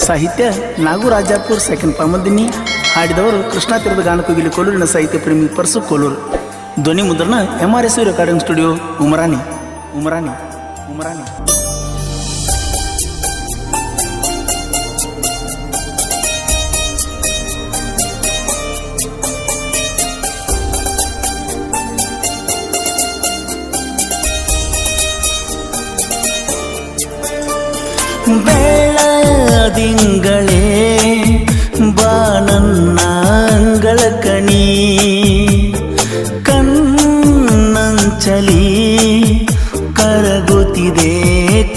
ಸಾಹಿತ್ಯ ನಾಗರಾಜಪುರ ಸೆಕೆಂಡ್ ಪಾಮದಿನಿ. ಹಾಡಿದವರು ಕೃಷ್ಣ ತೀರದ ಗಾನಕೋಗಿಲಿ ಕೋಲೂರಿನ ಸಾಹಿತ್ಯ ಪ್ರೇಮಿ ಪರ್ಸು ಕೋಲೂರು. ಧ್ವನಿ ಮುದ್ರಣ MRS ರೆಕಾರ್ಡಿಂಗ್ ಸ್ಟುಡಿಯೋ ಉಮರಾಣಿ. ಬೆಳದಿಂಗಳೇ ಬಾ ನನ್ನ ಅಂಗಳಕಣಿ, ಕಣ್ಣಂಚಲಿ ಕರಗುತ್ತಿದೆ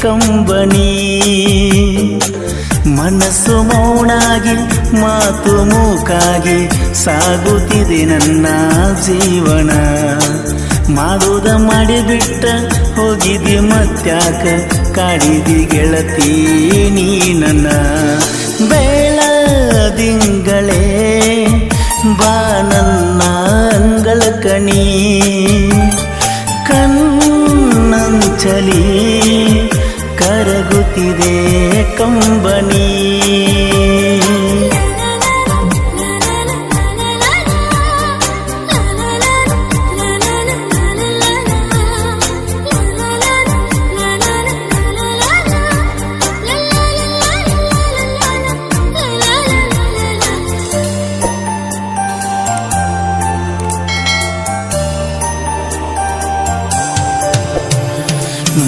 ಕಂಬನಿ. ಮನಸ್ಸು ಮೌನಾಗಿ ಮಾತು ಮೂಕಾಗಿ ಸಾಗುತ್ತಿದೆ ನನ್ನ ಜೀವನ. ಮಾಡುವುದ ಮಾಡಿಬಿಟ್ಟ ಹೋಗಿದ್ದಿ ಮತ್ಯಾಕ ಕಾಡಿದಿ ಗೆಳತಿ ನೀ ನನ್ನ. ಬೆಳದಿಂಗಳೇ ಬಾ ನನ್ನ ಅಂಗಳಕಣಿ, ಕಣ್ಣಂಚಲಿ ಕರಗುತ್ತಿದೆ ಕಂಬನಿ.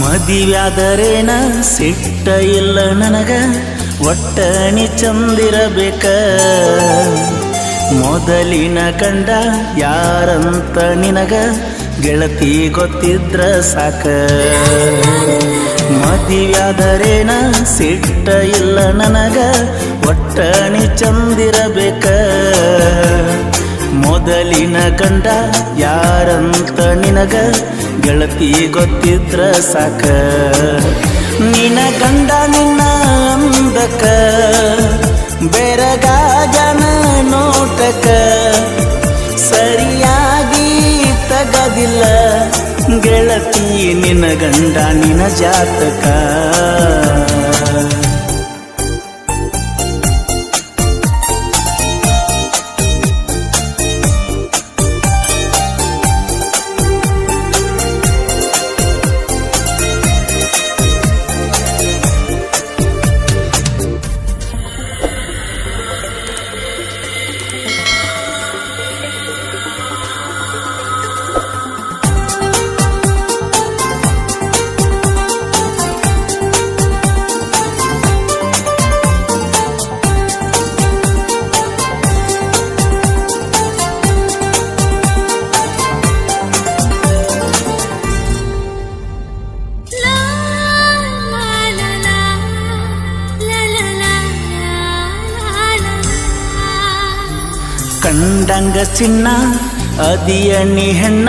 ಮದಿವ್ಯಾದರೇನ ಸಿಟ್ಟ ಇಲ್ಲ ನನಗ, ಒಟ್ಟ ನೀ ಚಂದಿರಬೇಕ. ಮೊದಲಿನ ಕಂಡ ಯಾರಂತ ನಿನಗ ಗೆಳತಿ ಗೊತ್ತಿದ್ರ ಸಾಕ. ಮದಿವ್ಯಾದರೇನ ಸಿಟ್ಟ ಇಲ್ಲ ನನಗ, ಒಟ್ಟ ನೀ ಚಂದಿರಬೇಕ. ಮೊದಲಿನ ಕಂಡ ಯಾರಂತ ನಿನಗ ಗೆಳತಿ ಗೊತ್ತಿದ್ರ ಸಾಕ. ನಿನ ಗಂಡ ನಿನ್ನ ಅಂದಕ ಬೆರಗಾಗನ ನೋಟಕ, ಸರಿಯಾಗಿ ತಗದಿಲ್ಲ ಗೆಳತಿ ನಿನ್ನ ಗಂಡ ನಿನ್ನ ಜಾತಕ. ಕಂಡಂಗ ಚಿನ್ನ ಅದಿಯ ನೀ ಹೆಣ್ಣ,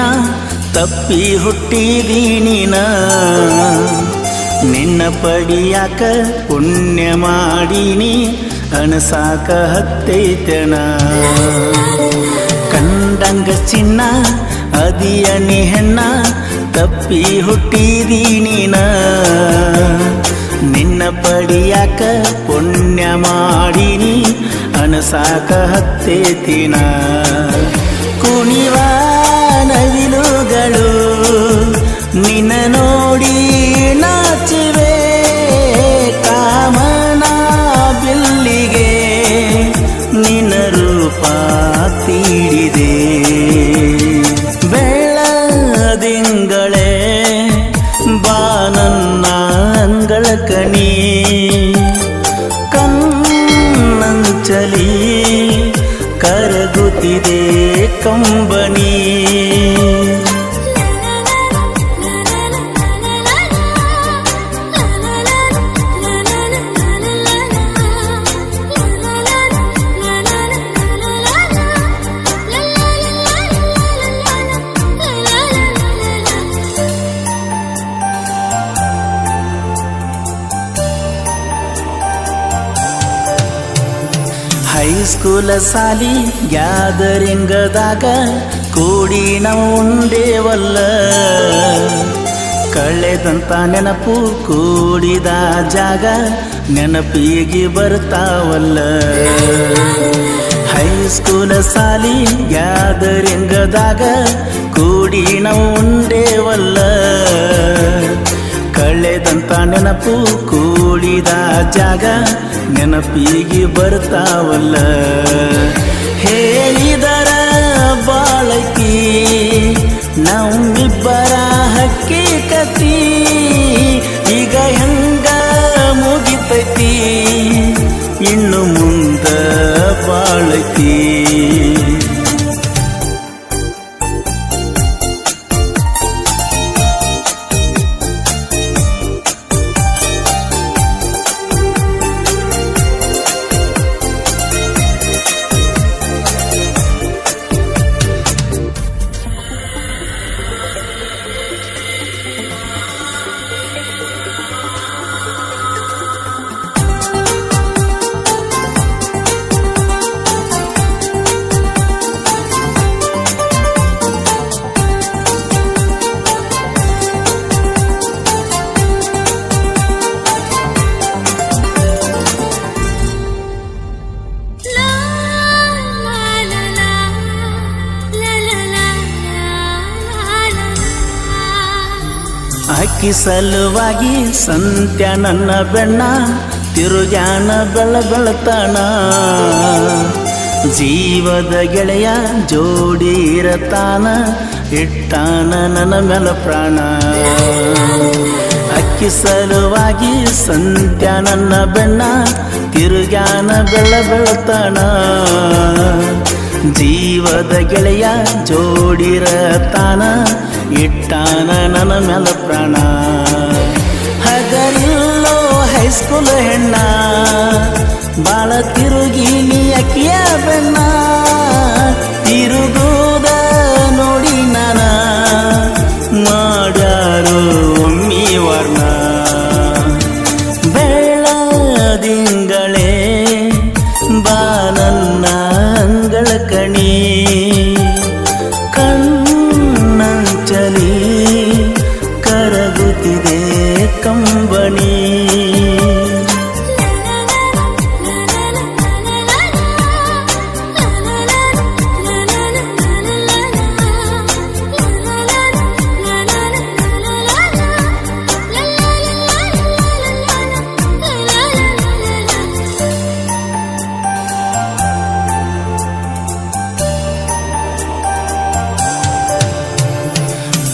ತಪ್ಪಿ ಹುಟ್ಟಿದಿ ನೀನ. ನಿನ್ನ ಪಡಿಯಾಕ ಪುಣ್ಯ ಮಾಡೀನಿ ಅಣಸಾಕ ಹತ್ತೈತನ. ಕಂಡಂಗ ಚಿನ್ನ ಅದಿಯ ನೀ ಹೆಣ್ಣ, ತಪ್ಪಿ ಹುಟ್ಟಿದಿ ನೀನ. ನಿನ್ನ ಪಡಿಯಾಕ ಪುಣ್ಯ ಮಾಡೀನಿ ಅಣಸಾಕ ಹತ್ತೇತಿನ. ಕುಣಿವ ನವಿಲುಗಳು ನಿನ್ನ ನೋಡಿ ನಾಚಿವೆ, ಕಾಮನ ಬಿಲ್ಲಿಗೆ ನಿನ್ನ ರೂಪ ತೀಡಿದೆ. ಬೆಳದಿಂಗಳೇ ಬಾ ನನ್ನ ಅಂಗಳಕಣಿ, ಕಣ್ಣಂಚಲಿ ಕರಗುತ್ತಿದೆ ಕಂಬನಿ. ಹೈಸ್ಕೂಲ ಸಾಲಿ ಗ್ಯಾದರಿಂಗದಾಗ ಕೂಡಿ ನಾವು ಉಂಡೇವಲ್ಲ. ಕಳೆದಂತ ನೆನಪು ಕೂಡಿದ ಜಾಗ ನೆನಪಿಗೆ ಬರ್ತಾವಲ್ಲ. ಹೈಸ್ಕೂಲ ಸಾಲಿ ಗ್ಯಾದರಿಂಗದಾಗ ಕೂಡಿ ನಾವು ಉಂಡೇವಲ್ಲ. ಕಳೆದಂತ ನೆನಪು ಕೂಡಿದ ಜಾಗ ನೆನಪಿಗೆ ಬರ್ತಾವಲ್ಲ. ಹೇಳಿದರ ಬಾಳಕಿ ನಮ್ಮಿಬ್ಬರ ಹಕ್ಕಿಕತಿ, ಈಗ ಹೆಂಗ ಮುಗಿತೈತಿ ಇನ್ನು ಮುಂದ ಬಾಳಕಿ. ಅಕ್ಕಿ ಸಲುವಾಗಿ ಸಂತ್ಯ ನನ್ನ ಬೆಣ್ಣ ತಿರುಗಾನ ಬೆಳತಾನ. ಜೀವದ ಗೆಳೆಯ ಜೋಡಿರತಾನ ಇಟ್ಟಾನ ನನ್ನ ಮೇಲ ಪ್ರಾಣ. ಅಕ್ಕಿ ಸಲುವಾಗಿ ಸಂತ್ಯ ನನ್ನ ಬೆಣ್ಣ ತಿರುಗಾನ ಬೆಳತಾನ. ಜೀವದ ಗೆಳೆಯ ಜೋಡಿರತಾನ ಇಟ್ಟಾನ ನನ್ನ ಮೇಲ ಪ್ರಾಣ. ಹಗರಿಲ್ಲೋ ಹೈಸ್ಕೂಲ್ ಹೆಣ್ಣ ಬಾಳ ತಿರುಗಿನಿ ಅಕ್ಕಿಯ ಬೆಣ್ಣ. ತಿರುಗುದ ನೋಡಿ ನಾನ ಮಾಡ್ಯಾರೋ ಒಮ್ಮಿ ವರ್ಣ. ಬೆಳದಿಂಗಳೇ ಬಾ ನನ್ನ ಅಂಗಳ ಕಣಿ, ಕಣ್ಣಂಚಲಿ ಕರಗುತ್ತಿದೆ ಕಂಬನಿ.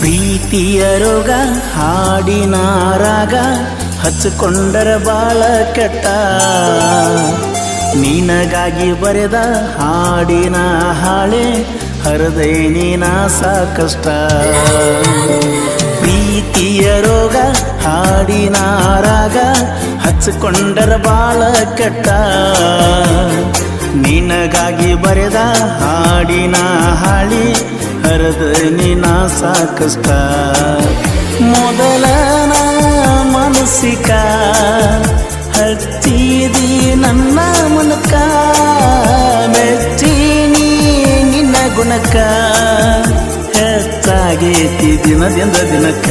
ಪ್ರೀತಿಯ ರೋಗ ಹಾಡಿನ ರಾಗ ಹಚ್ಚಿಕೊಂಡರ ಬಾಳ ಕೆಟ್ಟ. ನಿನಗಾಗಿ ಬರೆದ ಹಾಡಿನ ಹಾಳೆ ಹರದೈ ನೀನ ಸಾಕಷ್ಟ. ಪ್ರೀತಿಯ ರೋಗ ಹಾಡಿನ ರಾಗ ಹಚ್ಚಿಕೊಂಡರ ಬಾಳ ಕೆಟ್ಟ. ನಿನಗಾಗಿ ಬರೆದ ಹಾಡಿನ ಹಾಳಿ ಹರದ ನೀನ ಸಾಕಷ್ಟ. ಮೊದಲನ ಮನಸ್ಸಿಕ ಹಚ್ಚಿದಿ ನನ್ನ ಮನಕ, ಮೆಚ್ಚಿನಿ ನಿನ್ನ ಗುಣಕ ಹೆಚ್ಚಾಗೇತಿ ದಿನದಿಂದ ದಿನಕ್ಕ.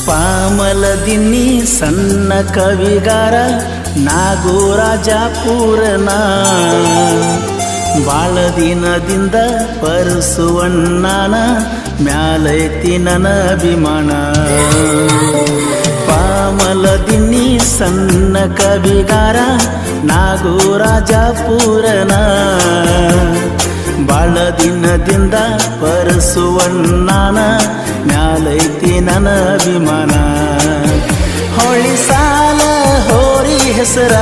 ಪಾಮಲದಿನ್ನಿ ಸಣ್ಣ ಕವಿಗಾರ ನಾಗೂರಾಜಾಪುರನ. ಬಾಳ ದಿನದಿಂದ ಪರಸುವಣ್ಣನ ಮ್ಯಾಲೈತಿ ನನ್ನ ಅಭಿಮಾನ. ಪಾಮಲದಿನ್ನಿ ಸಣ್ಣ ಕವಿಗಾರ ನಾಗೂರಾಜಾಪುರನ. ಬಾಳ ದಿನದಿಂದ ಪರಸುವಣ್ಣನ ಮ್ಯಾಲೈತಿ ನನ್ನ ಅಭಿಮಾನ. ಹೊಳಿ ಸಾಲ ಹೋರಿ ಹೆಸರ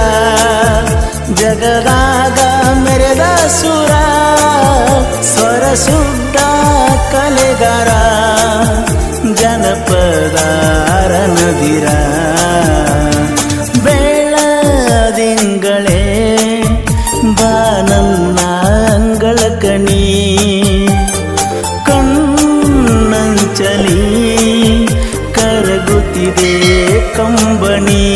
ಜಗದಾಗ ಮೆರೆದ ಸುರ, ಸ್ವರ ಶುದ್ಧ ಕಲೆಗಾರ ಜನಪದ ರಣಧೀರ. ಬೆಳದಿಂಗಳೇ ಬಾ ನನ್ನ ಅಂಗಳ ಕಣಿ, ಕಣ್ಣಂಚಲಿ ಕರಗುತ್ತಿದೆ ಕಂಬನಿ.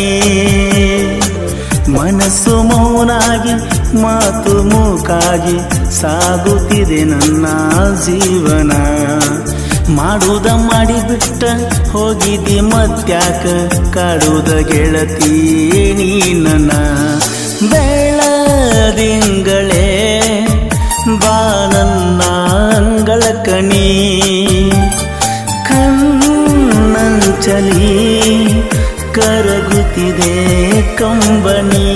ಮನಸ್ಸು ಮೌನಾಗಿ ಮಾತು ಮೂಕಾಗಿ ಸಾಗುತ್ತಿದೆ ನನ್ನ ಜೀವನ. ಮಾಡುವುದ ಮಾಡಿಬಿಟ್ಟ ಹೋಗಿದ್ದಿ ಮತ್ಯಾಕ ಕಾಡುವುದ ಗೆಳತಿ ನೀ ನನ್ನ. ಬೆಳದಿಂಗಳೇ ಬಾ ನನ್ನ ಅಂಗಳ ಕಣಿ, ಕಣ್ಣಂಚಲಿ ಕರಗುತ್ತಿದೆ ಕಂಬನಿ.